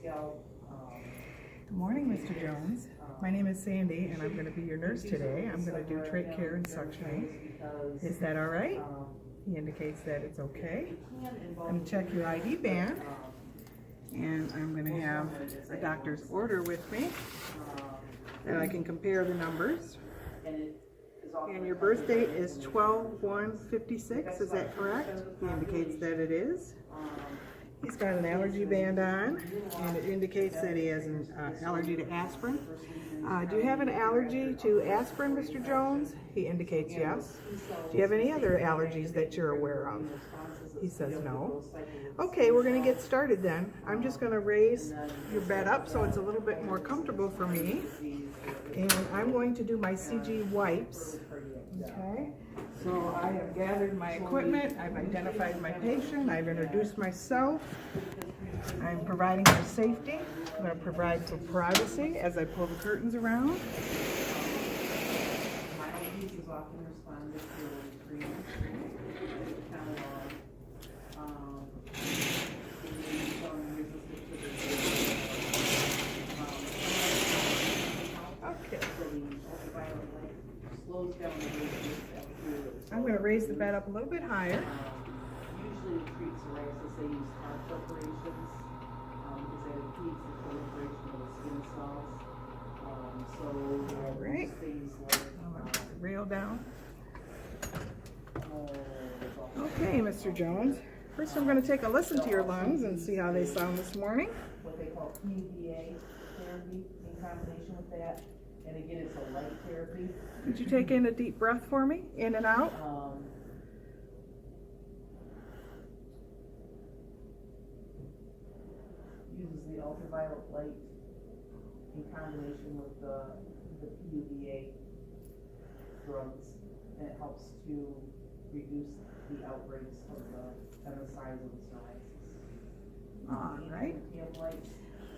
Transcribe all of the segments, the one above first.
Good morning, Mr. Jones. My name is Sandy, and I'm going to be your nurse today. I'm going to do trach care and suctioning. Is that all right? He indicates that it's okay. I'm going to check your ID band, and I'm going to have a doctor's order with me, and I can compare the numbers. And your birth date is 12/1/56, is that correct? He indicates that it is. He's got an allergy band on, and it indicates that he has an allergy to aspirin. Do you have an allergy to aspirin, Mr. Jones? He indicates yes. Do you have any other allergies that you're aware of? He says no. Okay, we're going to get started then. I'm just going to raise your bed up so it's a little bit more comfortable for me. And I'm going to do my CG wipes. Okay, so I have gathered my equipment, I've identified my patient, I've introduced myself, I'm providing for safety, I'm going to provide for privacy as I pull the curtains around. I'm going to raise the bed up a little bit higher. Usually treat psoriasis, they use heart preparations because that impedes the proliferation of the skin cells. All right. Things like I'm going to rail down. Okay, Mr. Jones. First, I'm going to take a listen to your lungs and see how they sound this morning. What they call PUVA therapy in combination with that. And again, it's a light therapy. Could you take in a deep breath for me, in and out? Uses the ultraviolet light in combination with the PUVA drugs, and it helps to reduce the outbreaks of the size of the psoriasis. All right.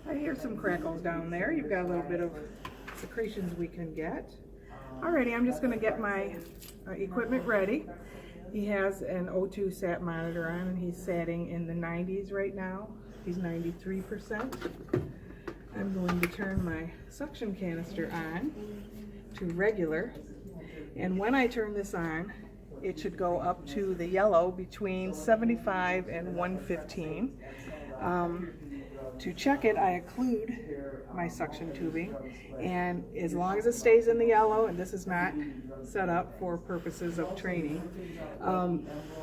I hear some crackles down there. You've got a little bit of secretions we can get. Alrighty, I'm just going to get my equipment ready. He has an O2 sat monitor on, and he's satting in the 90s right now. He's 93%. I'm going to turn my suction canister on to regular, and when I turn this on, it should go up to the yellow between 75 and 115. To check it, I occlude my suction tubing, and as long as it stays in the yellow, and this is not set up for purposes of training,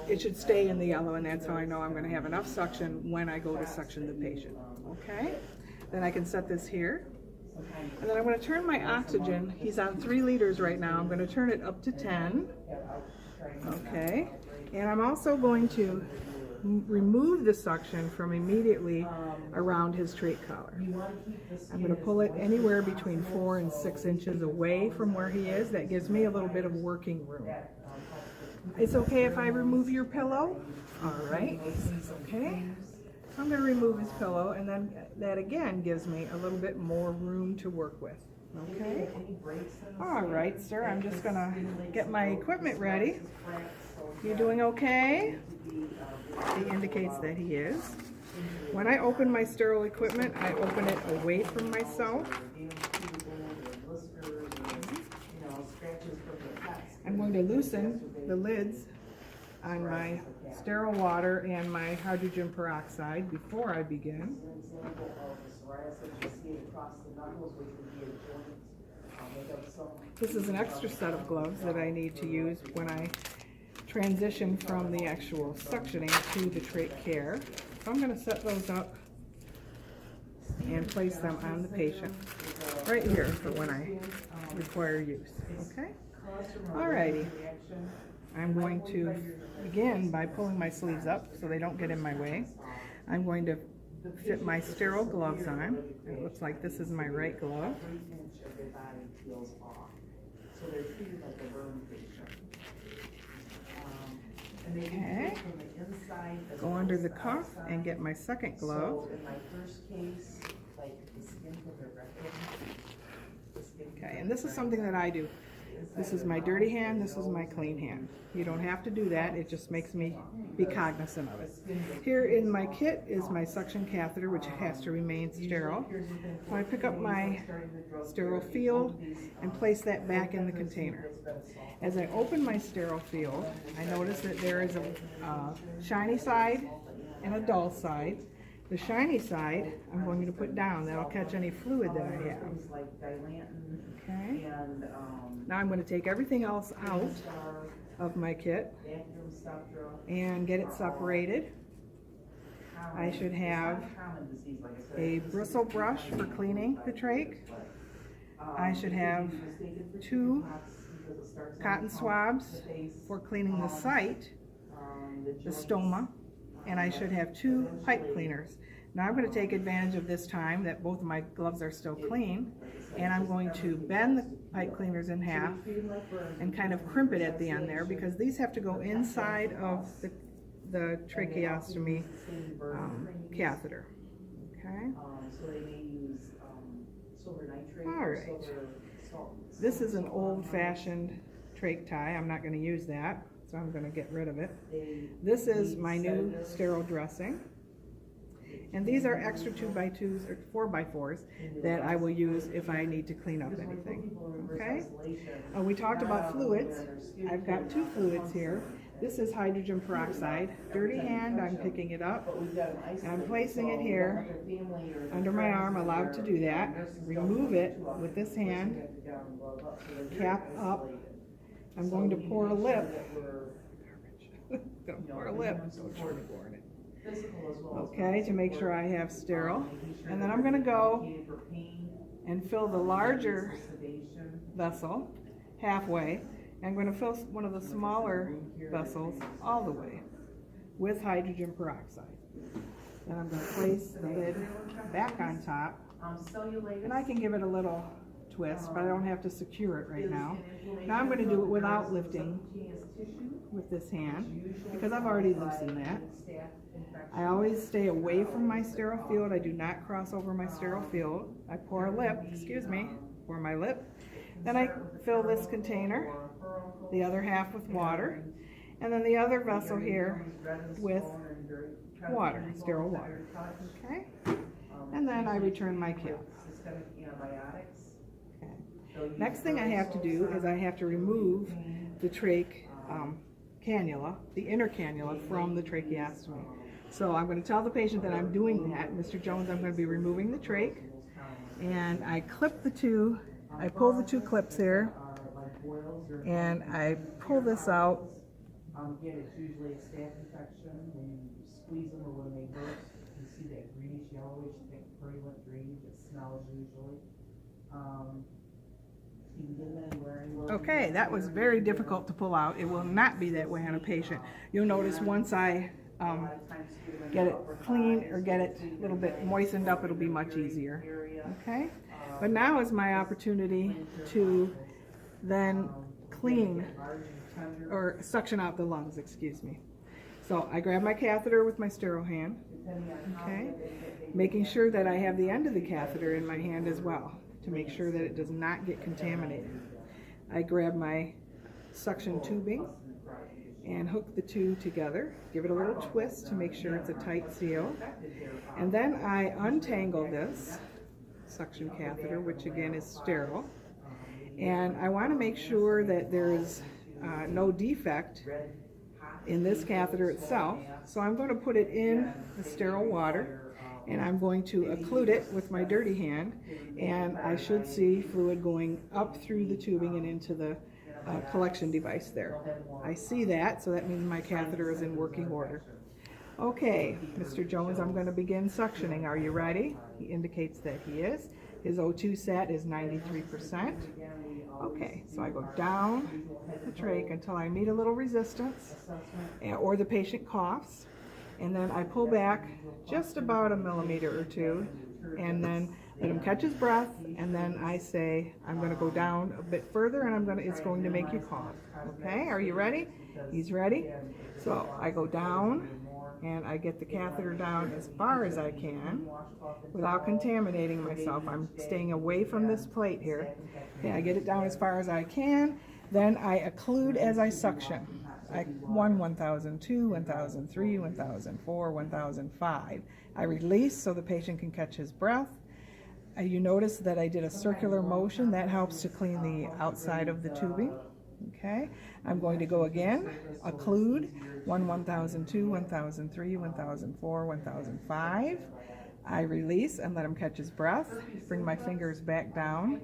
it should stay in the yellow, and that's how I know I'm going to have enough suction when I go to suction the patient. Okay? Then I can set this here, and then I'm going to turn my oxygen. He's on 3 liters right now. I'm going to turn it up to 10. Okay? And I'm also going to remove the suction from immediately around his trach collar. I'm going to pull it anywhere between 4 and 6 inches away from where he is. That gives me a little bit of working room. It's okay if I remove your pillow? All right, it's okay. I'm going to remove his pillow, and then that again gives me a little bit more room to work with. Okay? All right, sir, I'm just going to get my equipment ready. You doing okay? He indicates that he is. When I open my sterile equipment, I open it away from myself. I'm going to loosen the lids on my sterile water and my hydrogen peroxide before I begin. This is an extra set of gloves that I need to use when I transition from the actual suctioning to the trach care. So I'm going to set those up and place them on the patient right here for when I require use. Okay? Alrighty. I'm going to begin by pulling my sleeves up so they don't get in my way. I'm going to fit my sterile gloves on. It looks like this is my right glove. Okay, go under the cuff and get my second glove. Okay, and this is something that I do. This is my dirty hand, this is my clean hand. You don't have to do that, it just makes me be cognizant of it. Here in my kit is my suction catheter, which has to remain sterile. So I pick up my sterile field and place that back in the container. As I open my sterile field, I notice that there is a shiny side and a dull side. The shiny side I'm going to put down. That'll catch any fluid that I have. Okay. Now I'm going to take everything else out of my kit and get it separated. I should have a bristle brush for cleaning the trach. I should have 2 cotton swabs for cleaning the site, the stoma, and I should have 2 pipe cleaners. Now I'm going to take advantage of this time that both of my gloves are still clean, and I'm going to bend the pipe cleaners in half and kind of crimp it at the end there, because these have to go inside of the tracheostomy catheter. Okay. All right. This is an old-fashioned trach tie. I'm not going to use that, so I'm going to get rid of it. This is my new sterile dressing. And these are extra 2x2s or 4x4s that I will use if I need to clean up anything. Okay? We talked about fluids. I've got 2 fluids here. This is hydrogen peroxide. Dirty hand, I'm picking it up. And I'm placing it here under my arm, allowed to do that. Remove it with this hand. Cap up. I'm going to pour a lip. Pour a lip. Okay, to make sure I have sterile. And then I'm going to go and fill the larger vessel halfway. I'm going to fill one of the smaller vessels all the way with hydrogen peroxide. Then I'm going to place the lid back on top. And I can give it a little twist, but I don't have to secure it right now. Now I'm going to do it without lifting with this hand, because I've already loosened that. I always stay away from my sterile field. I do not cross over my sterile field. I pour a lip, pour my lip. Then I fill this container, the other half with water, and then the other vessel here with water, sterile water. Okay? And then I return my kit. Okay. Next thing I have to do is I have to remove the trach cannula, the inner cannula from the tracheostomy. So I'm going to tell the patient that I'm doing that. Mr. Jones, I'm going to be removing the trach, and I clip the 2, I pull the 2 clips here, and I pull this out. Again, it's usually a staph infection. When you squeeze them or when they burst, you see that greenish, yellowish, thick, purulent greenish. It smells usually. You can get them anywhere. Okay, that was very difficult to pull out. It will not be that way on a patient. You'll notice once I get it clean or get it a little bit moistened up, it'll be much easier. Okay? But now is my opportunity to then clean or suction out the lungs, excuse me. So I grab my catheter with my sterile hand, okay, making sure that I have the end of the catheter in my hand as well to make sure that it does not get contaminated. I grab my suction tubing and hook the 2 together, give it a little twist to make sure it's a tight seal, and then I untangle this suction catheter, which again is sterile, and I want to make sure that there is no defect in this catheter itself, so I'm going to put it in the sterile water, and I'm going to occlude it with my dirty hand, and I should see fluid going up through the tubing and into the collection device there. I see that, so that means my catheter is in working order. Okay, Mr. Jones, I'm going to begin suctioning. Are you ready? He indicates that he is. His O2 sat is 93%. Okay, so I go down the trach until I meet a little resistance, or the patient coughs, and then I pull back just about a millimeter or 2, and then let him catch his breath, and then I say, I'm going to go down a bit further, and it's going to make you cough. Okay, are you ready? He's ready. So I go down and I get the catheter down as far as I can without contaminating myself. I'm staying away from this plate here. Okay, I get it down as far as I can, then I occlude as I suction. 1002, 1003, 1004, 1005. I release so the patient can catch his breath. You notice that I did a circular motion. That helps to clean the outside of the tubing. Okay, I'm going to go again, occlude, 1002, 1003, 1004, 1005. I release and let him catch his breath. Bring my fingers back down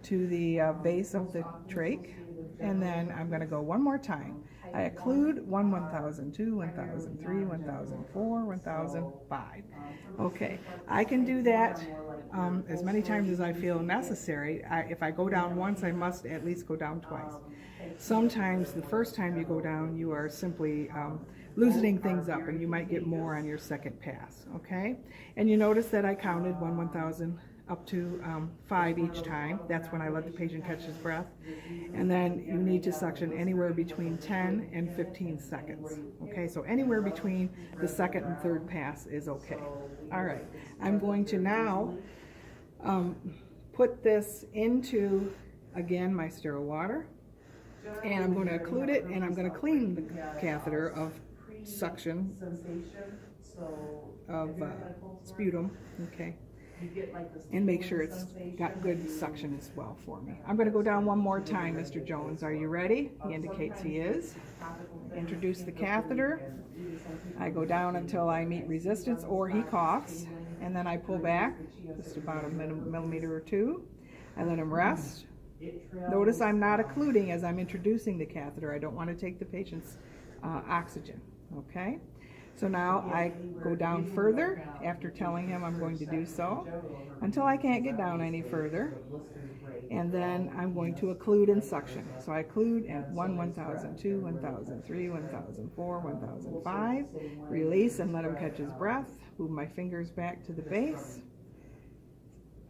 to the base of the trach, and then I'm going to go one more time. I occlude 1002, 1003, 1004, 1005. Okay, I can do that as many times as I feel necessary. If I go down once, I must at least go down twice. Sometimes the first time you go down, you are simply loosening things up, and you might get more on your second pass. Okay, and you notice that I counted 1000 up to 5 each time. That's when I let the patient catch his breath. And then you need to suction anywhere between 10 and 15 seconds. Okay, so anywhere between the second and third pass is okay. All right, I'm going to now put this into, again, my sterile water, and I'm going to occlude it, and I'm going to clean the catheter of suction of sputum. Okay, and make sure it's got good suction as well for me. I'm going to go down one more time. Mr. Jones, are you ready? He indicates he is. Introduce the catheter. I go down until I meet resistance or he coughs, and then I pull back just about a millimeter or two. I let him rest. Notice I'm not occluding as I'm introducing the catheter. I don't want to take the patient's oxygen. Okay? So now I go down further after telling him I'm going to do so until I can't get down any further. And then I'm going to occlude and suction. So I occlude at 1002, 1003, 1004, 1005. Release and let him catch his breath. Move my fingers back to the base.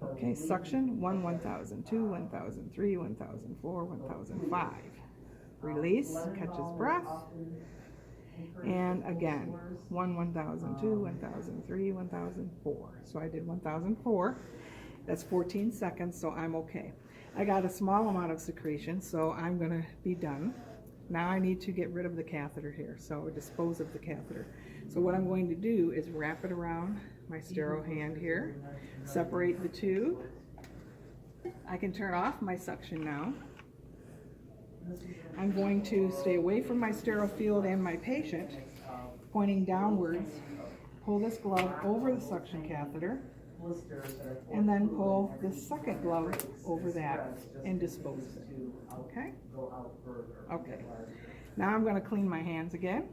Okay, suction 1002, 1003, 1004, 1005. Release, catch his breath. And again, 1002, 1003, 1004. So I did 1004. That's 14 seconds, so I'm okay. I got a small amount of secretion, so I'm going to be done. Now I need to get rid of the catheter here, so dispose of the catheter. So what I'm going to do is wrap it around my sterile hand here, separate the two. I can turn off my suction now. I'm going to stay away from my sterile field and my patient, pointing downwards. Pull this glove over the suction catheter, and then pull the second glove over that and dispose of it. Okay? Okay. Now I'm going to clean my hands again,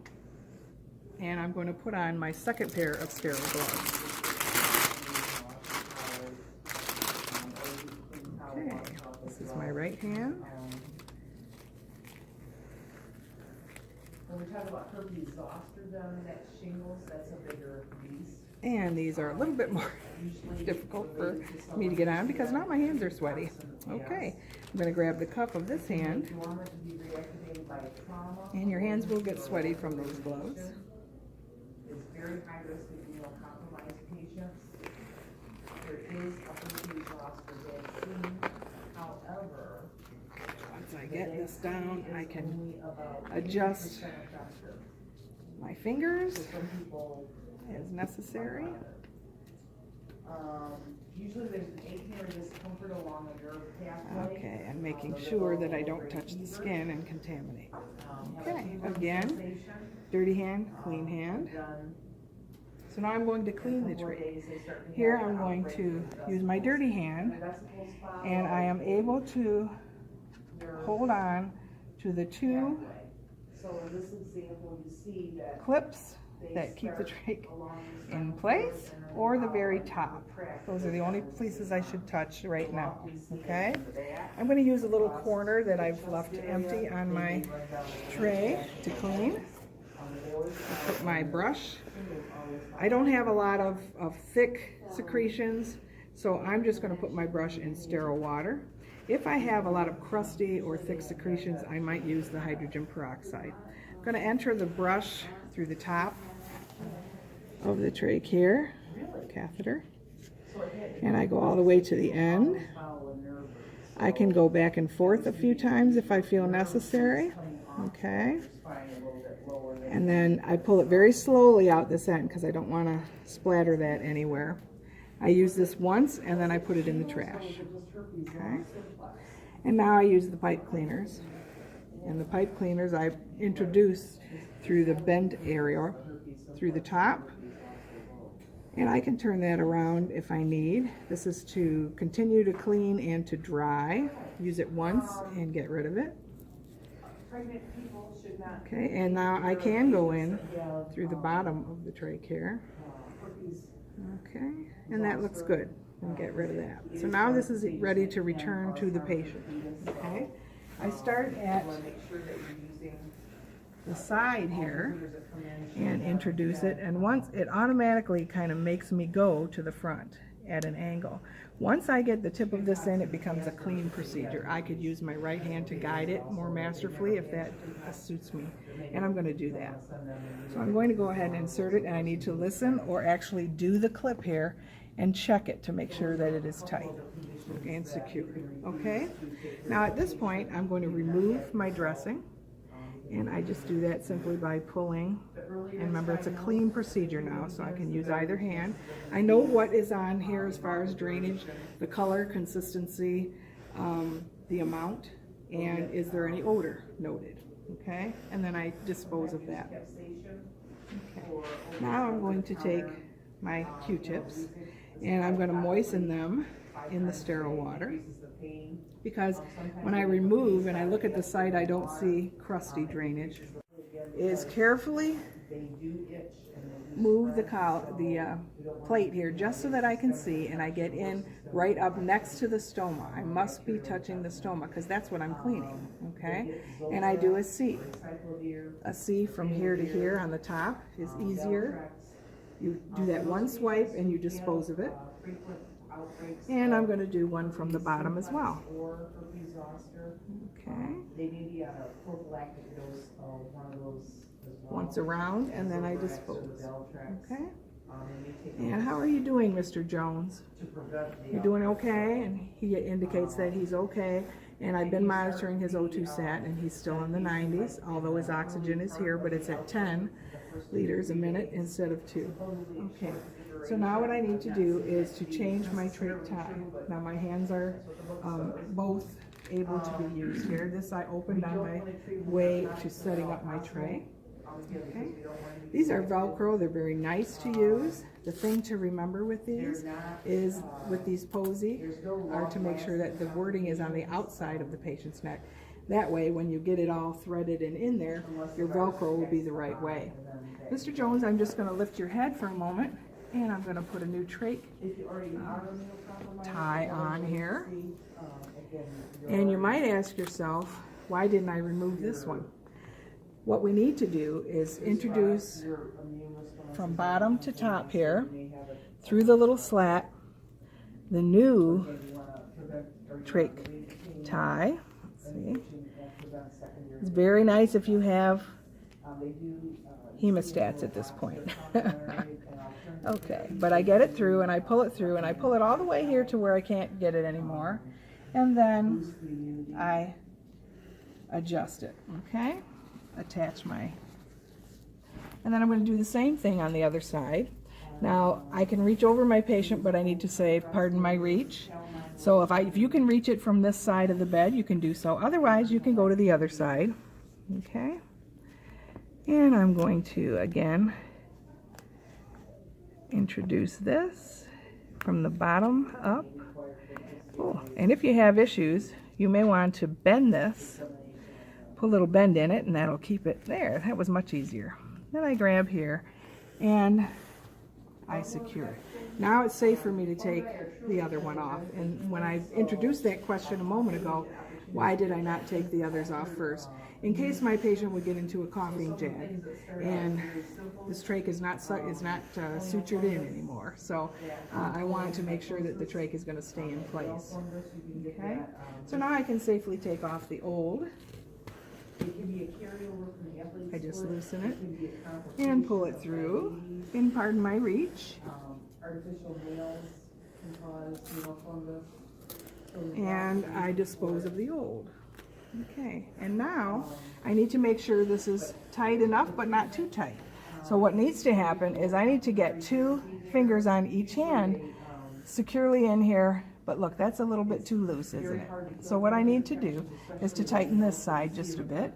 and I'm going to put on my second pair of sterile gloves. Okay, this is my right hand. When we talk about herpes zoster down in that shingles, that's a bigger beast. And these are a little bit more difficult for me to get on because now my hands are sweaty. Okay, I'm going to grab the cuff of this hand, and your hands will get sweaty from those gloves. It's very high risk in immunocompromised patients. There is a herpes zoster vaccine. However, once I get this down, I can adjust my fingers as necessary. Usually there's an aching or discomfort along a nerve pathway. Okay, and making sure that I don't touch the skin and contaminate. Okay, again, dirty hand, clean hand. So now I'm going to clean the trach. Here I'm going to use my dirty hand, and I am able to hold on to the two clips that keep the trach in place, or the very top. Those are the only places I should touch right now. Okay? I'm going to use a little corner that I've left empty on my tray to clean. I'll put my brush. I don't have a lot of thick secretions, so I'm just going to put my brush in sterile water. If I have a lot of crusty or thick secretions, I might use the hydrogen peroxide. I'm going to enter the brush through the top of the Trach Care catheter, and I go all the way to the end. I can go back and forth a few times if I feel necessary. Okay. And then I pull it very slowly out this end because I don't want to splatter that anywhere. I use this once and then I put it in the trash. Okay. And now I use the pipe cleaners. And the pipe cleaners I introduce through the bent area, through the top. And I can turn that around if I need. This is to continue to clean and to dry. Use it once and get rid of it. Okay, and now I can go in through the bottom of the Trach Care. Okay, and that looks good. And get rid of that. So now this is ready to return to the patient. Okay, I start at the side here and introduce it, and once it automatically kind of makes me go to the front at an angle. Once I get the tip of this in, it becomes a clean procedure. I could use my right hand to guide it more masterfully if that suits me, and I'm going to do that. So I'm going to go ahead and insert it, and I need to listen or actually do the clip here and check it to make sure that it is tight and secure. Okay, now at this point I'm going to remove my dressing. And I just do that simply by pulling. And remember, it's a clean procedure now, so I can use either hand. I know what is on here as far as drainage, the color, consistency, the amount, and is there any odor noted. Okay, and then I dispose of that. Okay. Now I'm going to take my Q-tips and I'm going to moisten them in the sterile water, because when I remove and I look at the site, I don't see crusty drainage. Is carefully move the plate here just so that I can see, and I get in right up next to the stoma. I must be touching the stoma because that's what I'm cleaning. Okay, and I do a C. A C from here to here on the top is easier. You do that one swipe and you dispose of it. And I'm going to do one from the bottom as well. Okay. Once around, and then I dispose. Okay. And how are you doing, Mr. Jones? You're doing okay? And he indicates that he's okay. And I've been monitoring his O2 sat, and he's still in the 90s, although his oxygen is here, but it's at 10 liters a minute instead of 2. Okay. So now what I need to do is to change my trach tie. Now my hands are both able to be used here. This I opened on my way to setting up my tray. Okay. These are Velcro. They're very nice to use. The thing to remember with these is, with these posy, are to make sure that the wording is on the outside of the patient's neck. That way, when you get it all threaded and in there, your Velcro will be the right way. Mr. Jones, I'm just going to lift your head for a moment, and I'm going to put a new trach tie on here. And you might ask yourself, why didn't I remove this one? What we need to do is introduce from bottom to top here, through the little slat, the new trach tie. Let's see. It's very nice if you have hemostats at this point. Okay, but I get it through and I pull it through and I pull it all the way here to where I can't get it anymore, and then I adjust it. Okay, attach my, and then I'm going to do the same thing on the other side. Now I can reach over my patient, but I need to say pardon my reach. So if you can reach it from this side of the bed, you can do so. Otherwise you can go to the other side. Okay, and I'm going to again introduce this from the bottom up. Oh, and if you have issues, you may want to bend this, put a little bend in it, and that'll keep it there. That was much easier. Then I grab here and I secure it. Now it's safe for me to take the other one off. And when I introduced that question a moment ago, why did I not take the others off first? In case my patient would get into a coughing jag, and this trach is not sutured in anymore. So I wanted to make sure that the trach is going to stay in place. Okay, so now I can safely take off the old It can be a carryover from the athlete's I just foot. loosen It it can be a complication and pull it of through. diabetes. And pardon my reach. Artificial nails can cause nail fungus. So And I dispose of the old. Okay, and now I need to make sure this is tight enough but not too tight. So what needs to happen is I need to get 2 fingers on each hand securely in here, but look, that's a little bit too loose, isn't it? So what I need to do is to tighten this side just a bit,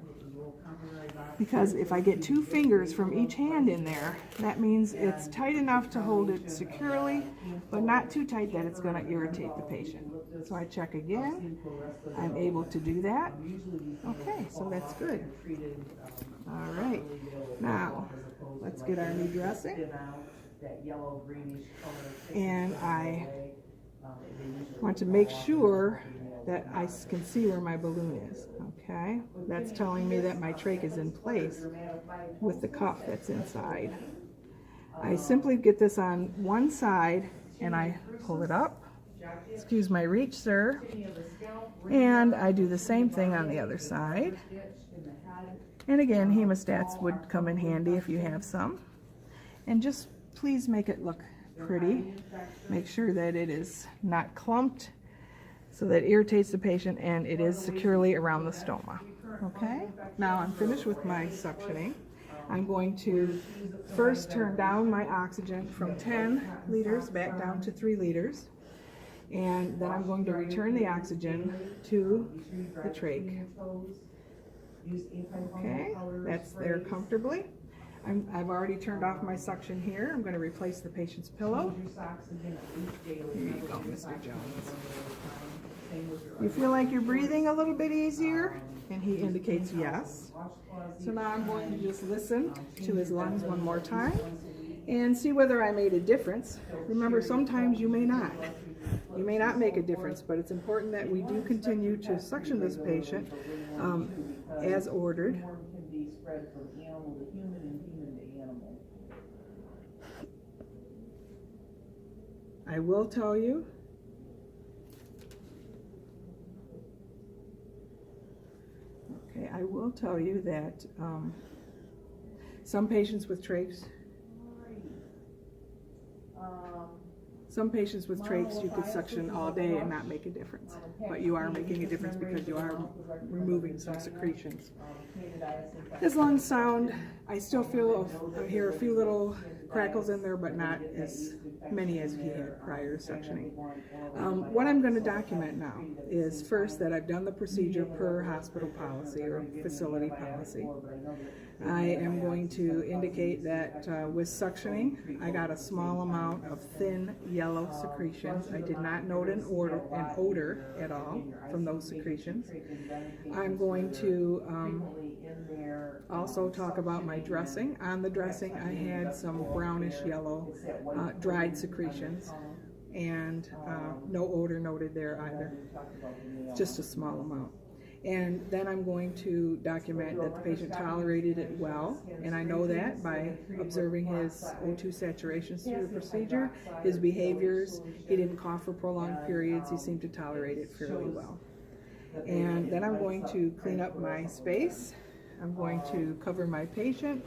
because if I get 2 fingers from each hand in there, that means it's tight enough to hold it securely, but not too tight that it's going to irritate the patient. So I check again. I'm able to do that. Okay, so that's good. All right, now let's get our new dressing. And I want to make sure that I can see where my balloon is. Okay, that's telling me that my trach is in place with the cuff that's inside. I simply get this on one side and I pull it up. Excuse my reach, sir. And I do the same thing on the other side. And again, hemostats would come in handy if you have some. And just please make it look pretty. Make sure that it is not clumped so that it irritates the patient and it is securely around the stoma. Okay, now I'm finished with my suctioning. I'm going to first turn down my oxygen from 10 liters back down to 3 liters. And then I'm going to return the oxygen to the trach. Okay, that's there comfortably. I've already turned off my suction here. I'm going to replace the patient's pillow. Here you go, Mr. Jones. You feel like you're breathing a little bit easier? And he indicates yes. So now I'm going to just listen to his lungs one more time and see whether I made a difference. Remember, sometimes you may not. You may not make a difference, but it's important that we do continue to suction this patient as ordered. Can be spread from animal to human and human to animal. I will tell you that some patients with trachs, you could suction all day and not make a difference. But you are making a difference because you are removing some secretions. His lungs sound, I still hear a few little crackles in there, but not as many as he had prior to suctioning. What I'm going to document now is first that I've done the procedure per hospital policy or facility policy. I am going to indicate that with suctioning, I got a small amount of thin yellow secretions. I did not note an odor at all from those secretions. I'm going to also talk about my dressing. On the dressing, I had some brownish yellow dried secretions, and no odor noted there either, just a small amount. And then I'm going to document that the patient tolerated it well, and I know that by observing his O2 saturations through the procedure, his behaviors. He didn't cough for prolonged periods. He seemed to tolerate it fairly well. And then I'm going to clean up my space. I'm going to cover my patient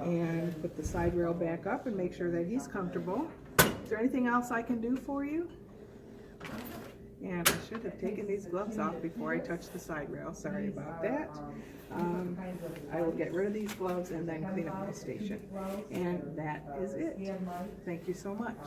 and put the side rail back up and make sure that he's comfortable. Is there anything else I can do for you? And I should have taken these gloves off before I touched the side rail. Sorry about that. I will get rid of these gloves and then clean up my station. And that is it. Thank you so much.